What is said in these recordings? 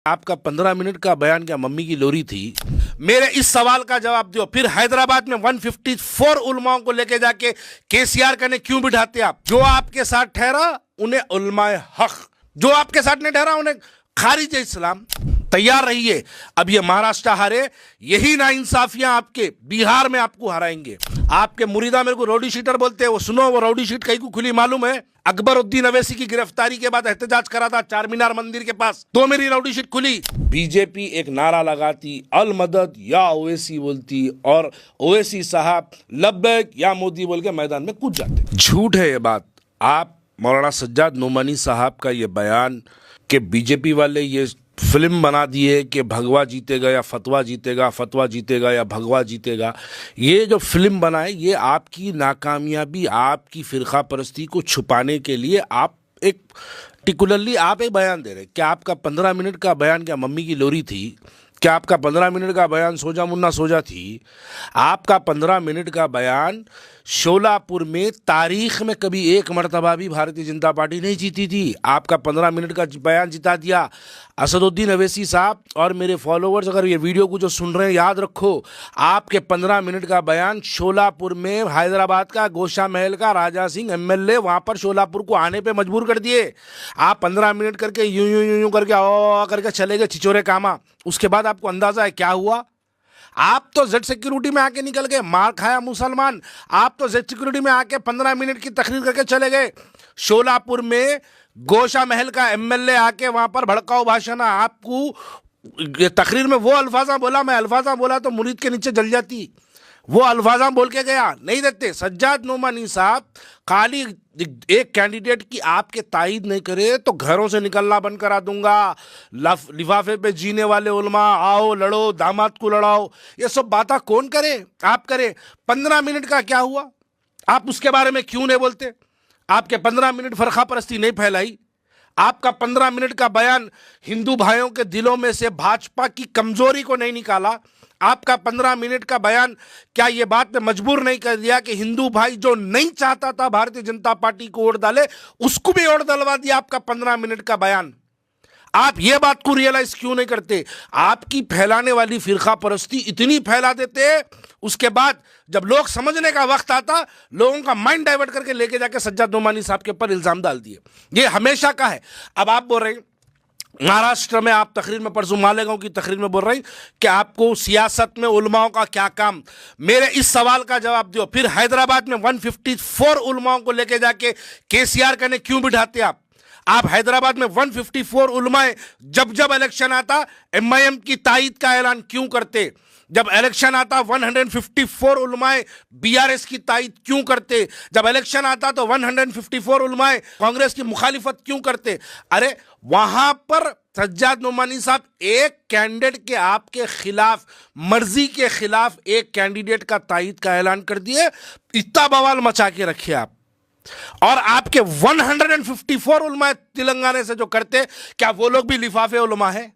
आपका 15 मिनट का बयान क्या मम्मी की लोरी थी? मेरे इस सवाल का जवाब दो। फिर हैदराबाद में 154 उलमाओं को लेके जाके केसीआर कने क्यों बिठाते आप? जो आपके साथ ठहरा उन्हें उलमाए हक, जो आपके साथ नहीं ठहरा उन्हें खारिज इस्लाम। तैयार रहिए, अब ये महाराष्ट्र हारे, यही नाइंसाफियां आपके बिहार में आपको हराएंगे। आपके मुरीदा मेरे को रौडी शीटर बोलते हैं, वो सुनो, वो रौडी शीट कहीं को खुली मालूम है? अकबरुद्दीन अवैसी की गिरफ्तारी के बाद एहतजाज करा था चार मीनार मंदिर के पास, तो मेरी रौडी शीट खुली। बीजेपी एक नारा लगाती, अल मदद या ओवैसी बोलती, और ओवैसी साहब लब्बैक या मोदी बोल के मैदान में कूद जाते। झूठ है ये बात। आप मौलाना सज्जाद नोमानी साहब का ये बयान कि बीजेपी वाले ये फिल्म बना दी है कि भगवा जीतेगा या फतवा जीतेगा, फतवा जीतेगा या भगवा जीतेगा, ये जो फिल्म बनाए ये आपकी नाकामयाबी, आपकी फिरका परस्ती को छुपाने के लिए आप एक पर्टिकुलरली आप एक बयान दे रहे। क्या आपका 15 मिनट का बयान क्या मम्मी की लोरी थी? क्या आपका 15 मिनट का बयान सोजा मुन्ना सोजा थी? आपका 15 मिनट का बयान शोलापुर में तारीख में कभी एक मरतबा भी भारतीय जनता पार्टी नहीं जीती थी। आपका 15 मिनट का बयान जिता दिया। असदुद्दीन अवैसी साहब और मेरे फॉलोअर्स, अगर ये वीडियो को जो सुन रहे हैं, याद रखो, आपके 15 मिनट का बयान शोलापुर में हैदराबाद का गोशा महल का राजा सिंह एमएलए वहाँ पर शोलापुर को आने पे मजबूर कर दिए। आप 15 मिनट करके यूं यूं यूं यूं करके ओ करके चले गए छिचोरे कामा। उसके बाद आपको अंदाजा है क्या हुआ? आप तो जेड सिक्योरिटी में आके निकल गए, मार खाया मुसलमान। आप तो जेड सिक्योरिटी में आके 15 मिनट की तकरीर करके चले गए। शोलापुर में गोशा महल का एमएलए आके वहां पर भड़काऊ भाषण, आपको तकरीर में वो अल्फाजा बोला, मैं अल्फाजा बोला तो मुरीद के नीचे जल जाती। वो अल्फाजा बोल के गया, नहीं देते। सज्जाद नोमानी साहब खाली एक कैंडिडेट की आपके तायीद नहीं करे तो घरों से निकलना बंद करा दूंगा। लिफाफे पे जीने वाले उलमा, आओ लड़ो, दामाद को लड़ाओ, ये सब बातें कौन करे? आप करे। 15 मिनट का क्या हुआ? आप उसके बारे में क्यों नहीं बोलते? आपके 15 मिनट फरका परस्ती नहीं फैलाई। आपका 15 मिनट का बयान हिंदू भाइयों के दिलों में से भाजपा की कमजोरी को नहीं निकाला। आपका 15 मिनट का बयान क्या ये बात पे मजबूर नहीं कर दिया कि हिंदू भाई जो नहीं चाहता था भारतीय जनता पार्टी को वोट डाले, उसको भी वोट डलवा दिया? आपका 15 मिनट का बयान। आप ये बात को रियलाइज क्यों नहीं करते? आपकी फैलाने वाली फिरका परस्ती इतनी फैला देते, उसके बाद जब लोग समझने का वक्त आता, लोगों का माइंड डाइवर्ट करके लेके जाके सज्जाद नोमानी साहब के ऊपर इल्जाम डाल दिए। ये हमेशा का है। अब आप बोल रहे हैं महाराष्ट्र में, आप तकरीर में परसों मालेगांव की तकरीर में बोल रही कि आपको सियासत में उलमाओं का क्या काम? मेरे इस सवाल का जवाब दो। फिर हैदराबाद में 154 उलमाओं को लेके जाके केसीआर कने क्यों बिठाते आप? आप हैदराबाद में 154 उलमाए जब जब इलेक्शन आता एमआईएम की तायीद का ऐलान क्यों करते? जब इलेक्शन आता 154 उलमाए बीआरएस की तायीद क्यों करते? जब इलेक्शन आता तो 154 उलमाए कांग्रेस की मुखालिफत क्यों करते? अरे वहां पर सज्जाद नोमानी साहब एक कैंडिडेट के आपके खिलाफ, मर्जी के खिलाफ एक कैंडिडेट का तायीद का ऐलान कर दिए, इतना बवाल मचा के रखे आप। और आपके 154 उलमाए तेलंगाना से जो करते, क्या वो लोग भी लिफाफे उलमा है?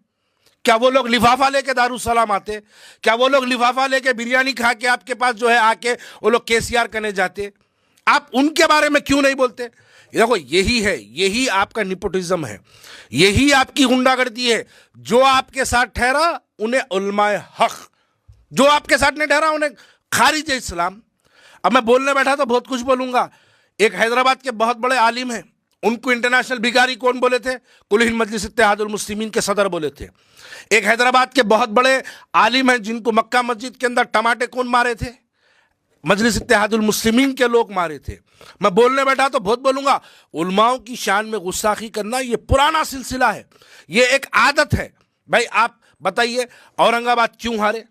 क्या वो लोग लिफाफा लेके दारुसलाम आते? क्या वो लोग लिफाफा लेके बिरयानी खा के आपके पास जो है आके वो लोग केसीआर करने जाते? आप उनके बारे में क्यों नहीं बोलते? देखो, यही है, यही आपका निपोटिज्म है, यही आपकी गुंडागर्दी है। जो आपके साथ ठहरा उन्हें उलमाए हक, जो आपके साथ नहीं ठहरा उन्हें खारिज इस्लाम। अब मैं बोलने बैठा तो बहुत कुछ बोलूंगा। एक हैदराबाद के बहुत बड़े आलिम हैं, उनको इंटरनेशनल भिखारी कौन बोले थे? कुल हिंद मजलिस इत्तेहादुल मुस्लिमीन के सदर बोले थे। एक हैदराबाद के बहुत बड़े आलिम हैं जिनको मक्का मस्जिद के अंदर टमाटे कौन मारे थे? मजलिस इत्तेहादुल मुस्लिमीन के लोग मारे थे। मैं बोलने बैठा तो बहुत बोलूंगा। उलमाओं की शान में गुस्ताखी करना ये पुराना सिलसिला है, ये एक आदत है। भाई आप बताइए औरंगाबाद क्यों हारे?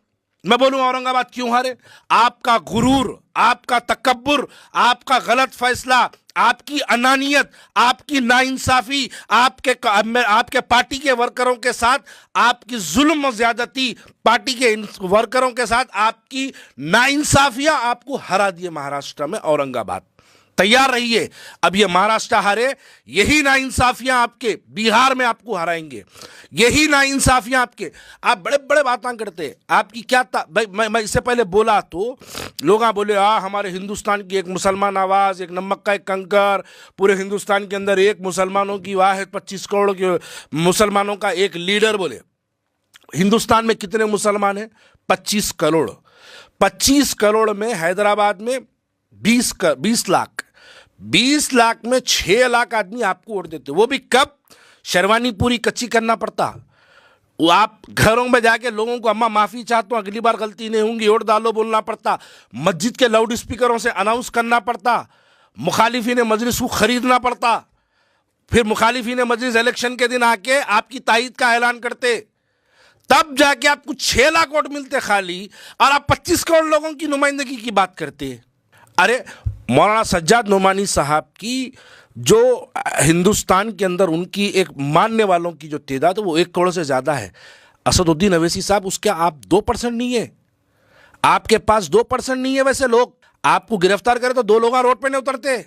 मैं बोलूं औरंगाबाद क्यों हारे? आपका गुरूर, आपका तकब्बुर, आपका गलत फैसला, आपकी अनानियत, आपकी नाइंसाफी, आपके पार्टी के वर्करों के साथ आपकी जुल्म और ज्यादती, पार्टी के वर्करों के साथ आपकी नाइंसाफियां आपको हरा दिए महाराष्ट्र में, औरंगाबाद। तैयार रहिए, अब ये महाराष्ट्र हारे, यही नाइंसाफियां आपके बिहार में आपको हराएंगे। यही नाइंसाफियां आपके, आप बड़े बड़े बातें करते हैं। आपकी क्या भाई मैं इससे पहले बोला तो लोग बोले हमारे हिंदुस्तान की एक मुसलमान आवाज़, एक नमक का एक कंकर, पूरे हिंदुस्तान के अंदर एक मुसलमानों की वाहिद 25 करोड़ के मुसलमानों का एक लीडर। बोले हिंदुस्तान में कितने मुसलमान हैं? 25 करोड़। 25 करोड़ में हैदराबाद में 20 लाख, 20 लाख में 6 लाख आदमी आपको वोट देते। वो भी कब? शेरवानी पूरी कच्ची करना पड़ता। वो आप घरों में जाके लोगों को अम्मा माफ़ी चाहता हूँ, अगली बार गलती नहीं होंगी, वोट डालो बोलना पड़ता। मस्जिद के लाउड स्पीकरों से अनाउंस करना पड़ता। मुखालिफिन मजलिस को खरीदना पड़ता। फिर मुखालिफिन मजलिस इलेक्शन के दिन आके आपकी तायद का ऐलान करते, तब जाके आपको 6 लाख वोट मिलते खाली, और आप 25 करोड़ लोगों की नुमाइंदगी की बात करते। अरे मौलाना सज्जाद नोमानी साहब की जो हिंदुस्तान के अंदर उनकी एक मानने वालों की जो तादाद है वो 1 करोड़ से ज़्यादा है। असदुद्दीन अवैसी साहब, उसके आप 2% नहीं है, आपके पास 2% नहीं है। वैसे लोग आपको गिरफ्तार करें तो 2 लोग रोड पे नहीं उतरते।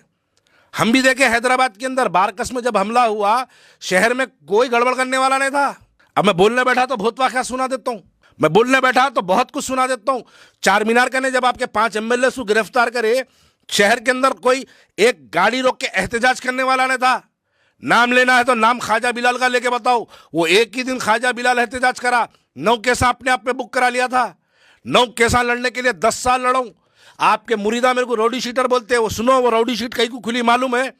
हम भी देखे हैदराबाद के अंदर बारकस में जब हमला हुआ, शहर में कोई गड़बड़ करने वाला नहीं था। अब मैं बोलने बैठा तो बहुत वाक़या सुना देता हूँ, मैं बोलने बैठा तो बहुत कुछ सुना देता हूँ। चार मीनार का ने जब आपके 5 MLA को गिरफ्तार करे, शहर के अंदर कोई एक गाड़ी रोक के एहतजाज करने वाला नहीं था। नाम लेना है तो नाम ख्वाजा बिलाल का लेके बताओ। वो एक ही दिन ख्वाजा बिलाल एहतजाज करा, 9 केसा अपने आप पे बुक करा लिया था। 9 केसा लड़ने के लिए 10 साल लड़ूं। आपके मुरीदा मेरे को राउडी शीटर बोलते हैं, वो सुनो, वो राउडी शीट कहीं को खुली मालूम है?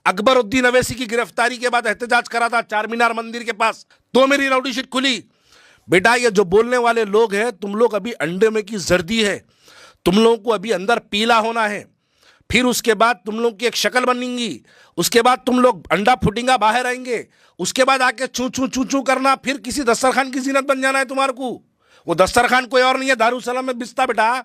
अकबरुद्दीन अवैसी की गिरफ्तारी के बाद एहतजाज करा था चार मीनार मंदिर के पास, तो मेरी राउडी शीट खुली। बेटा ये जो बोलने वाले लोग हैं, तुम लोग अभी अंडे में की जर्दी है, तुम लोगों को अभी अंदर पीला होना है। फिर उसके बाद तुम लोग की एक शक्ल बनेंगी, उसके बाद तुम लोग अंडा फुटेंगा बाहर आएंगे, उसके बाद आके चू चू चू चू करना, फिर किसी दस्तरखान की जीनत बन जाना है तुम्हारे को। वो दस्तरखान कोई और नहीं है, दारुसलाम में बिस्ता। बेटा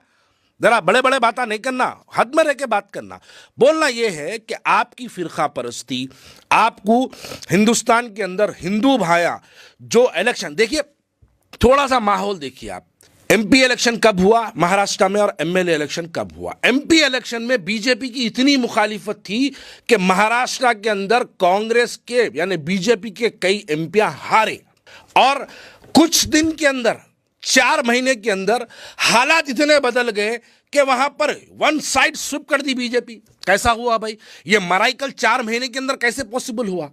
जरा बड़े बड़े बातें नहीं करना, हद में रह के बात करना। बोलना यह है कि आपकी फिरका परस्ती, आपको हिंदुस्तान के अंदर हिंदू भाया जो इलेक्शन, देखिए थोड़ा सा माहौल देखिए आप। MP इलेक्शन कब हुआ महाराष्ट्र में, और MLA इलेक्शन कब हुआ? MP इलेक्शन में बीजेपी की इतनी मुखालिफत थी कि महाराष्ट्र के अंदर कांग्रेस के यानी बीजेपी के कई MP हारे, और कुछ दिन के अंदर 4 महीने के अंदर हालात इतने बदल गए कि वहां पर वन साइड स्विप कर दी बीजेपी। कैसा हुआ भाई? ये मराइकल 4 महीने के अंदर कैसे पॉसिबल हुआ?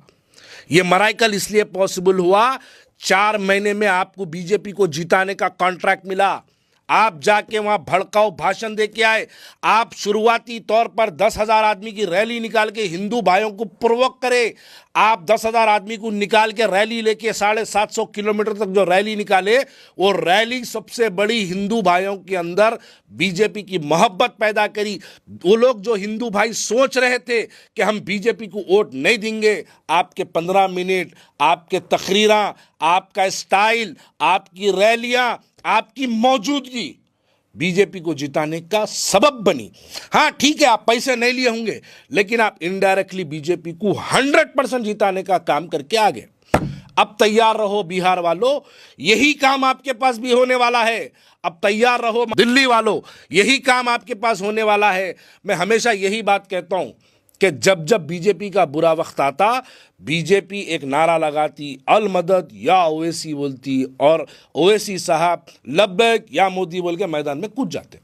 ये मराइकल इसलिए पॉसिबल हुआ, 4 महीने में आपको बीजेपी को जिताने का कॉन्ट्रैक्ट मिला। आप जाके वहां भड़काऊ भाषण दे के आए। आप शुरुआती तौर पर 10,000 आदमी की रैली निकाल के हिंदू भाइयों को प्रोवोक करे। आप 10,000 आदमी को निकाल के रैली लेके 750 किलोमीटर तक जो रैली निकाले, वो रैली सबसे बड़ी हिंदू भाइयों के अंदर बीजेपी की मोहब्बत पैदा करी। वो लोग जो हिंदू भाई सोच रहे थे कि हम बीजेपी को वोट नहीं देंगे, आपके 15 मिनट, आपके तकरीरा, आपका स्टाइल, आपकी रैलियां, आपकी मौजूदगी बीजेपी को जिताने का सबब बनी। हाँ ठीक है, आप पैसे नहीं लिए होंगे, लेकिन आप इनडायरेक्टली बीजेपी को 100% जिताने का काम करके आ गए। अब तैयार रहो बिहार वालों, यही काम आपके पास भी होने वाला है। अब तैयार रहो दिल्ली वालों, यही काम आपके पास होने वाला है। मैं हमेशा यही बात कहता हूं कि जब जब बीजेपी का बुरा वक्त आता, बीजेपी एक नारा लगाती, अल मदद या ओवैसी बोलती, और ओवैसी साहब लब्बैक या मोदी बोल के मैदान में कूद जाते।